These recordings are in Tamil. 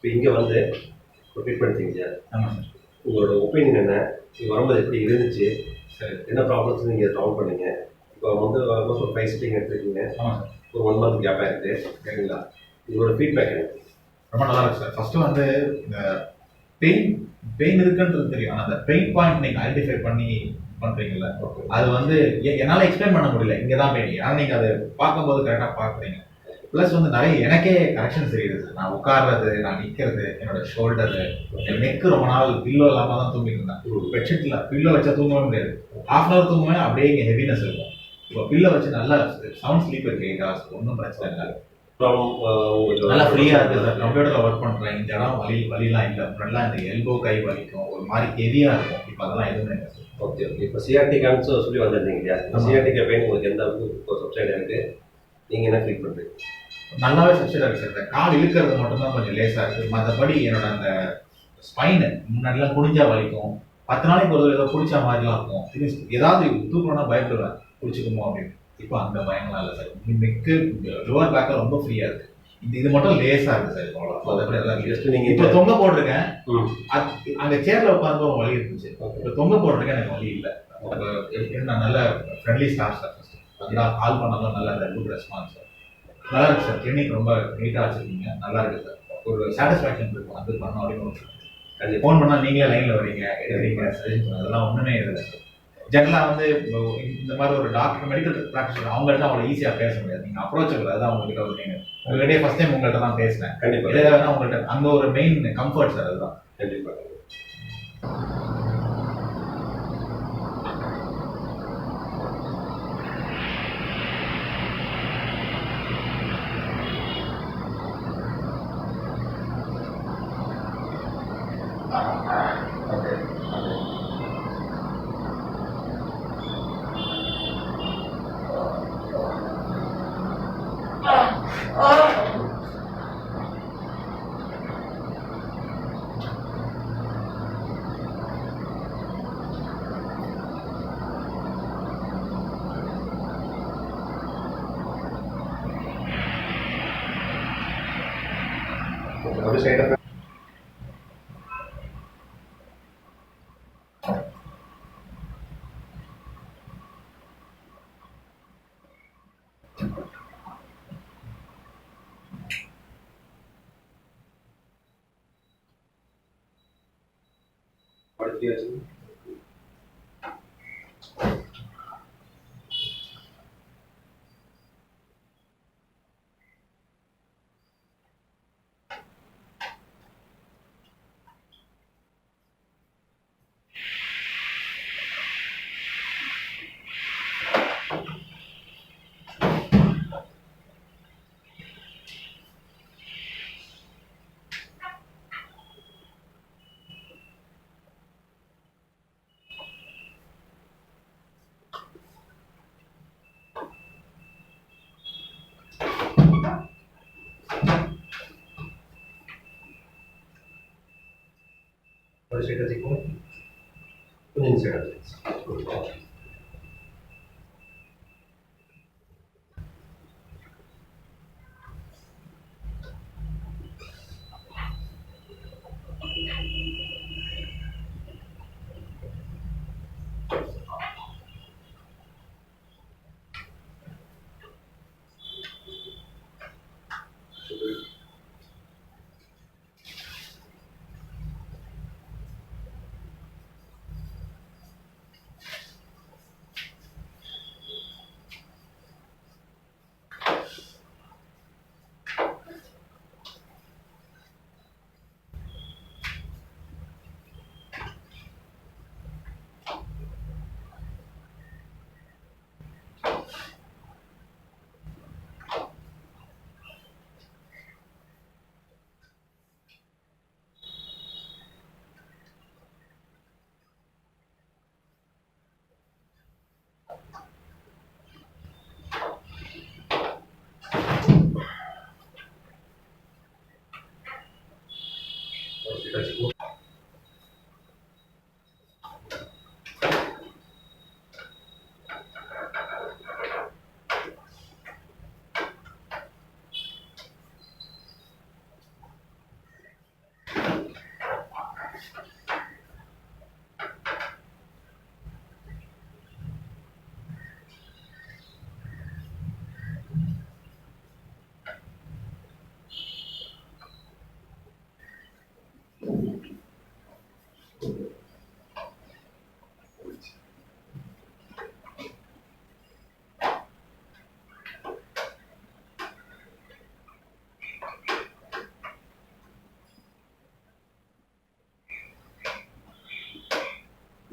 இப்போ இங்கே வந்து ஒரு ட்ரீட்மெண்ட் எடுத்தீங்க. ஆமாம் சார். உங்களோட ஒப்பீனியன் என்ன? இங்கே வரும்போது எப்படி இருந்துச்சு? சரி. என்ன ப்ராப்ளம்ஸ் நீங்கள் சால்வ் பண்ணீங்க? இப்போ வந்து ஆல்மோஸ்ட் ஒரு 5 சிட்டிங் எடுத்துருக்கீங்க. ஆமாம் சார். ஒரு 1 மந்த் கேப் ஆகிருக்கு. சரிங்களா? உங்களோட ஃபீட்பேக் எனக்கு ரொம்ப நல்லா இருக்கு சார். ஃபர்ஸ்ட் வந்து இந்த பெயின் பெயின் இருக்குன்றது தெரியும். ஆனால் அந்த பெயின் பாயிண்ட் நீங்கள் ஐடென்டிஃபை பண்ணி பண்ணுறீங்கல்ல, அது வந்து என்னால் எக்ஸ்பிளைன் பண்ண முடியல. இங்கே தான் பெயின். ஆனால் நீங்கள் அதை பார்க்கும்போது கரெக்டாக பார்க்குறீங்க. ப்ளஸ் வந்து நிறைய எனக்கே கரெக்ஷன்ஸ் தெரியுது சார். நான் உட்கார்றது, நான் நிற்கிறது, என்னோட ஷோல்டரு, என் நெக்கு ரொம்ப நாள் பில்லோ இல்லாமல் தான் தூங்கிட்டு இருந்தேன். பெட்ஷீட்டில் பில்லோ வச்சா தூங்கவே முடியாது. ஹாஃப் அன் அவர் தூங்குவேன், அப்படியே இங்கே ஹெவினஸ் இருக்கும். இப்போ பில்லோ வச்சு நல்லா சவுண்ட் ஸ்லீப் இருக்கு 8 hours, ஒன்றும் பிரச்சனை இல்லை. நல்லா ஃப்ரீயாக இருக்குது சார். கம்ப்யூட்டரில் ஒர்க் பண்ணுறேன். இந்த இடம் வலிலாம் இல்லை. முன்னாடிலாம் இந்த எல்போ கை வலிக்கும், ஒரு மாதிரி ஹெவியாக இருக்கும். இப்போ அதெல்லாம் எதுவுமே இல்லை சார். Okay okay. இப்போ சிஆர்டிகான்னு சொல்லி வந்திருந்தீங்க இல்லையா? சிஆர்டிகா பெயின் உங்களுக்கு எந்த அளவுக்கு இப்போ சப்சைட் இருக்குது? நீங்கள் என்ன ஃபீல் பண்ணுறீங்க? நல்லாவே சப்சைட் ஆகுது சார். இந்த கால் இழுக்கிறது மட்டும்தான் கொஞ்சம் லேசாக இருக்குது. மற்றபடி என்னோட அந்த ஸ்பைனு முன்னாடிலாம் குடிஞ்சா வலிக்கும். 10 நாளைக்கு ஒரு ஏதோ பிடிச்ச மாதிரிலாம் இருக்கும். ஏதாவது தூக்கணும்னா பயப்படுவேன், பிடிச்சிக்குமோ அப்படின்னு. இப்போ அந்த பயங்களாம் இல்லை சார். நெக்கு லோவர் பேக்கில் ரொம்ப ஃப்ரீயாக இருக்குது. இது மட்டும் லேசாக இருக்குது சார். மற்றபடி எல்லாம் ஜஸ்ட் நீங்கள் இப்போ தொங்க போட்டிருக்கேன். அங்கே சேரில் உட்காந்து ஒரு வலி இருந்துச்சு. இப்போ தொங்க போட்டிருக்கேன், எனக்கு வலி இல்லை. நான் நல்ல ஃப்ரெண்ட்லி ஸ்டாஃப் சார். நல்லா கால் பண்ணாலும் நல்ல குட் ரெஸ்பான்ஸ் சார். நல்லா இருக்கு சார். கிளினிக் ரொம்ப நீட்டாக வச்சுருக்கீங்க. நல்லா இருக்குது சார். ஒரு சாட்டிஸ்ஃபேக்ஷன் இருக்கும். அது பண்ணோம் அப்படின்னு ஃபோன் பண்ணால் நீங்களே லைனில் வரீங்க, எடுக்கிறீங்க, சஜஷன் அதெல்லாம் ஒன்றுமே இல்லை சார். ஜென்ரலாக வந்து இந்த மாதிரி ஒரு டாக்டர் மெடிக்கல் ப்ராக்டிஷனர் அவங்கள்ட்ட அவ்வளோ ஈஸியாக பேச முடியாது. நீங்கள் அப்ரோச்சபிள். அதுதான் உங்கள்கிட்ட ஒரு நீங்கள் உங்கள்கிட்டயே ஃபஸ்ட் டைம் உங்கள்கிட்ட தான் பேசினேன். கண்டிப்பாக இதே வேணா உங்கள்கிட்ட அந்த ஒரு மெயின் கம்ஃபர்ட் சார். அதுதான் கண்டிப்பாக. ஒரு சைடு படிச்சு ஒரு சைடு வச்சுக்கோங்க. கொஞ்சம் சைடு வச்சுக்கோங்க.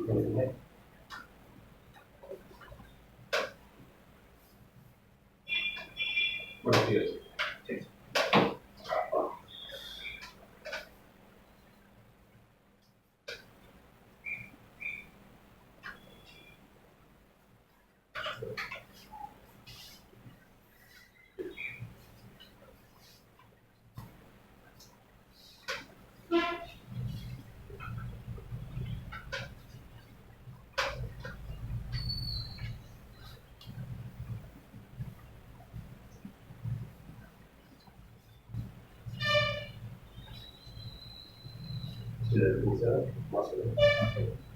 பண்ணுங்க. சரி. இது இருக்குங்க சார் மாஸ்டர்.